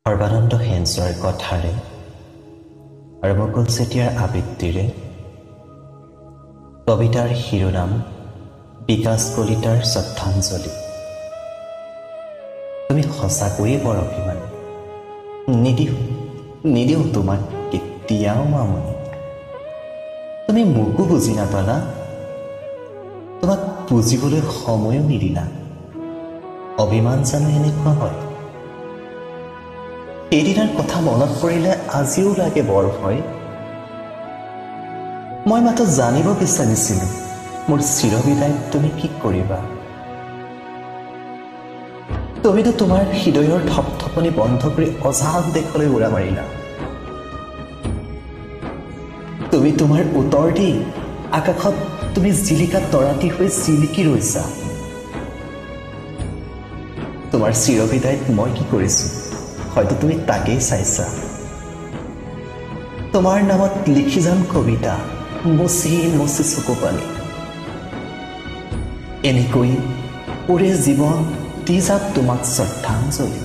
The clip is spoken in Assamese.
সৰ্বানন্দ সেনজৰ কথাৰে আৰু মুকুল চেতিয়াৰ আবৃত্তিৰে কবিতাৰ শিৰোনাম বিকাশ কলিতাৰ শ্ৰদ্ধাঞ্জলি। তুমি সঁচাকৈয়ে বৰ অভিমানী। নিদিওঁ তোমাক কেতিয়াও মামনি। তুমি মোকো বুজি নাপালা, তোমাক বুজিবলৈ সময়ো নিদিলা। অভিমান জানো এনেকুৱা হয়? সেইদিনাৰ কথা মনত পৰিলে আজিও লাগে বৰ ভয়। মই মাত্ৰ জানিব বিচাৰিছিলোঁ মোৰ চিৰবিদায়ত তুমি কি কৰিবা। তুমিতো তোমাৰ হৃদয়ৰ থপথপনি বন্ধ কৰি অজান দেশলৈ উৰা মাৰিলা। তুমি তোমাৰ উত্তৰ দি আকাশত তুমি জিলিকা তৰাটি হৈ জিলিকি ৰৈছা। তোমাৰ চিৰবিদায়ত মই কি কৰিছোঁ হয়তো তুমি তাকেই চাইছা। তোমাৰ নামত লিখি যাম কবিতা, মচি মচি চকু পানী। এনেকৈ ওৰে জীৱন দি যাম তোমাক শ্ৰদ্ধাঞ্জলি।